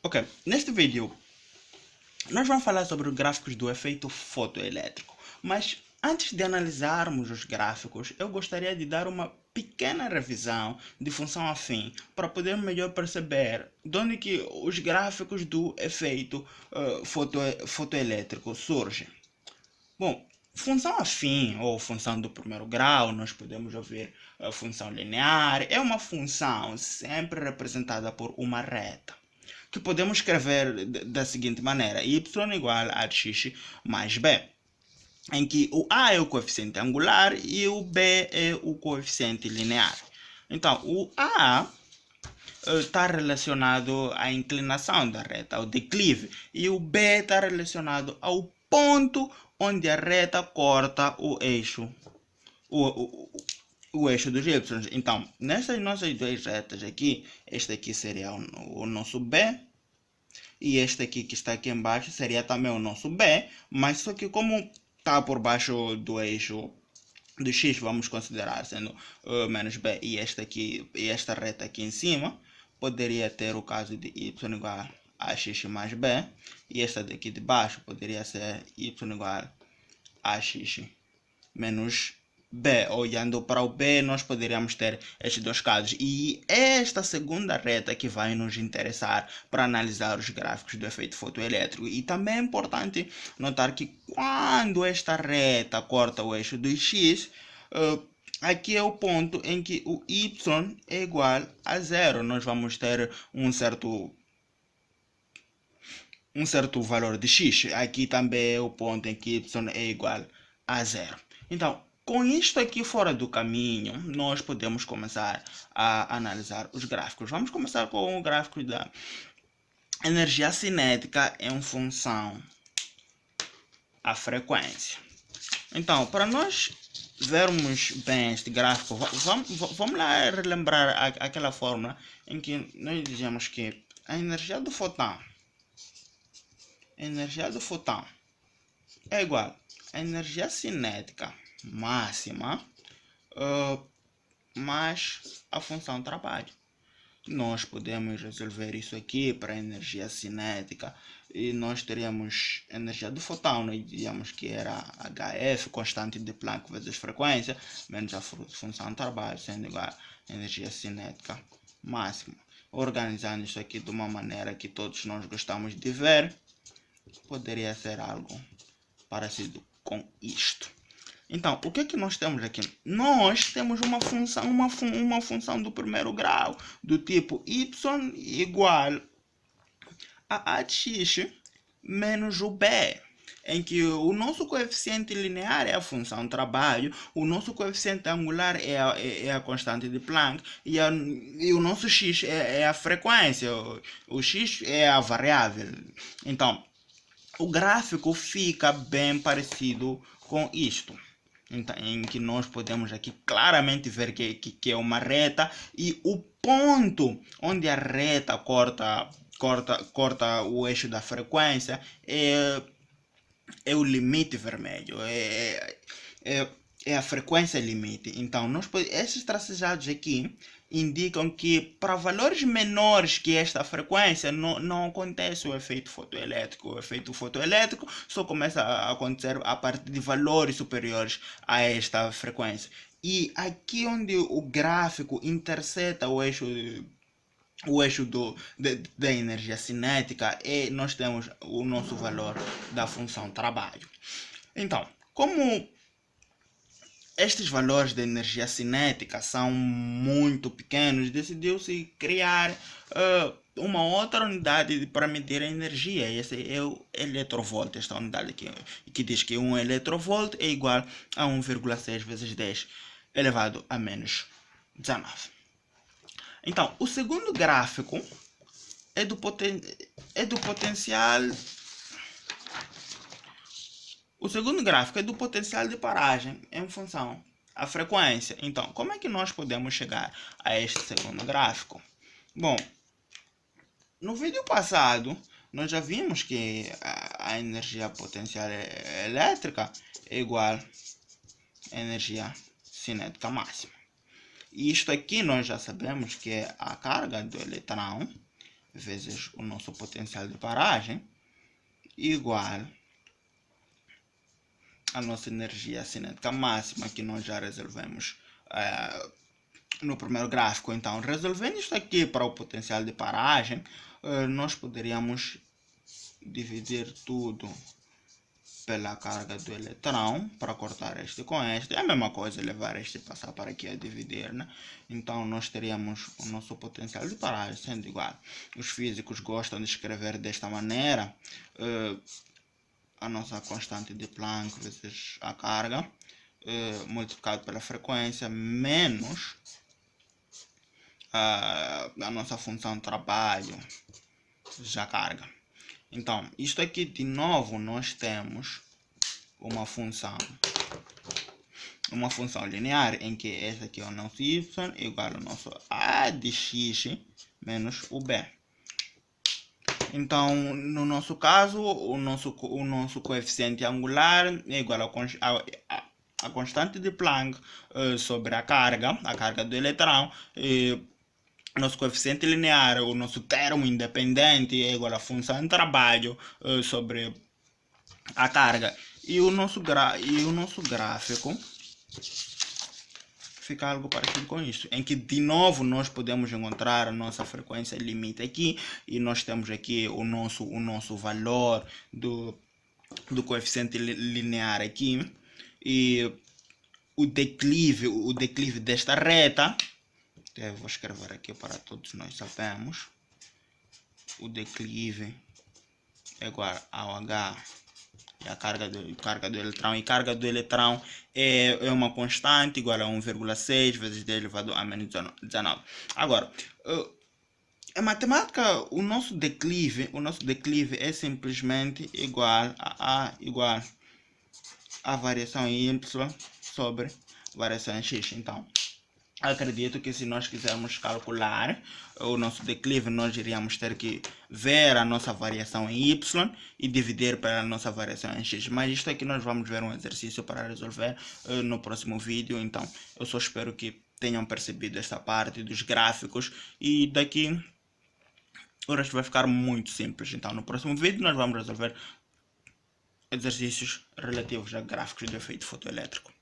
Ok, neste vídeo nós vamos falar sobre os gráficos do efeito fotoelétrico, mas antes de analisarmos os gráficos, eu gostaria de dar uma pequena revisão de função afim para poder melhor perceber de onde que os gráficos do efeito fotoelétrico surgem. Bom, função afim ou função do primeiro grau, nós podemos ouvir a função linear, é uma função sempre representada por uma reta que podemos escrever da seguinte maneira: y igual a x mais b, em que o a é o coeficiente angular e o b é o coeficiente linear. Então, o a está relacionado à inclinação da reta, ao declive, e o b está relacionado ao ponto onde a reta corta o eixo, o eixo dos y. Então, nessas nossas duas retas aqui, este aqui seria o nosso b, e este aqui que está aqui embaixo seria também o nosso B, mas só que como está por baixo do eixo do X, vamos considerar sendo menos B, e este aqui, e esta reta aqui em cima, poderia ter o caso de y igual a x mais b, e esta daqui de baixo poderia ser y igual a x menos B. Olhando para o B, nós poderíamos ter estes dois casos. E esta segunda reta que vai nos interessar para analisar os gráficos do efeito fotoelétrico. E também é importante notar que quando esta reta corta o eixo do X, aqui é o ponto em que o y é igual a zero. Nós vamos ter um certo valor de x. Aqui também é o ponto em que y é igual a zero. Então, com isto aqui fora do caminho, nós podemos começar a analisar os gráficos. Vamos começar com o gráfico da energia cinética em função à frequência. Então, para nós vermos bem este gráfico, vamos lá relembrar aquela fórmula em que nós dizíamos que a energia do fotão é igual à energia cinética máxima mais a função trabalho. Nós podemos resolver isso aqui para a energia cinética e nós teríamos a energia do fotão, nós dizíamos que era HF, constante de Planck vezes frequência, menos a função trabalho, sendo igual à energia cinética máxima. Organizando isso aqui de uma maneira que todos nós gostamos de ver, poderia ser algo parecido com isto. Então, o que é que nós temos aqui? Nós temos uma função do primeiro grau, do tipo y igual a x menos o b, em que o nosso coeficiente linear é a função trabalho, o nosso coeficiente angular é a constante de Planck, e o nosso x é a frequência, o x é a variável. Então, o gráfico fica bem parecido com isto, em que nós podemos aqui claramente ver que é uma reta, e o ponto onde a reta corta o eixo da frequência é o limite vermelho, é a frequência limite. Então, esses traçados aqui indicam que para valores menores que esta frequência não acontece o efeito fotoelétrico. O efeito fotoelétrico só começa a acontecer a partir de valores superiores a esta frequência. E aqui onde o gráfico interseta o eixo da energia cinética, nós temos o nosso valor da função trabalho. Então, como estes valores de energia cinética são muito pequenos, decidiu-se criar uma outra unidade para medir a energia. Esse é o eletrovolt, esta unidade aqui, que diz que 1 eletrovolt é igual a 1,6 vezes 10 elevado a menos 19. Então, o segundo gráfico é do potencial. O segundo gráfico é do potencial de paragem em função à frequência. Então, como é que nós podemos chegar a este segundo gráfico? Bom, no vídeo passado, nós já vimos que a energia potencial elétrica é igual à energia cinética máxima. E isto aqui nós já sabemos que é a carga do eletrão vezes o nosso potencial de paragem igual a nossa energia cinética máxima, que nós já resolvemos no primeiro gráfico. Então, resolvendo isto aqui para o potencial de paragem, nós poderíamos dividir tudo pela carga do eletrão para cortar este com este. É a mesma coisa levar este e passar para aqui a dividir, né? Então nós teríamos o nosso potencial de paragem sendo igual. Os físicos gostam de escrever desta maneira a nossa constante de Planck vezes a carga multiplicado pela frequência menos a nossa função trabalho já carga. Então, isto aqui de novo nós temos uma função linear em que esta aqui é o nosso y igual ao nosso a de x menos o b. Então, no nosso caso, o nosso coeficiente angular é igual a constante de Planck sobre a carga do eletrão. Nosso coeficiente linear, o nosso termo independente é igual à função de trabalho sobre a carga. E o nosso gráfico fica algo parecido com isso, em que de novo nós podemos encontrar a nossa frequência limite aqui, e nós temos aqui o nosso valor do coeficiente linear aqui, e o declive desta reta. Eu vou escrever aqui para todos nós sabemos. O declive é igual ao H e a carga do eletrão. E carga do eletrão é uma constante igual a 1,6 vezes 10 elevado a menos 19. Agora, em matemática, o nosso declive é simplesmente igual a variação em y sobre variação em x. Então, acredito que se nós quisermos calcular o nosso declive, nós iríamos ter que ver a nossa variação em y e dividir pela nossa variação em x. Mas isto aqui nós vamos ver um exercício para resolver no próximo vídeo. Então, eu só espero que tenham percebido esta parte dos gráficos, e daqui o resto vai ficar muito simples. Então, no próximo vídeo nós vamos resolver exercícios relativos a gráficos de efeito fotoelétrico.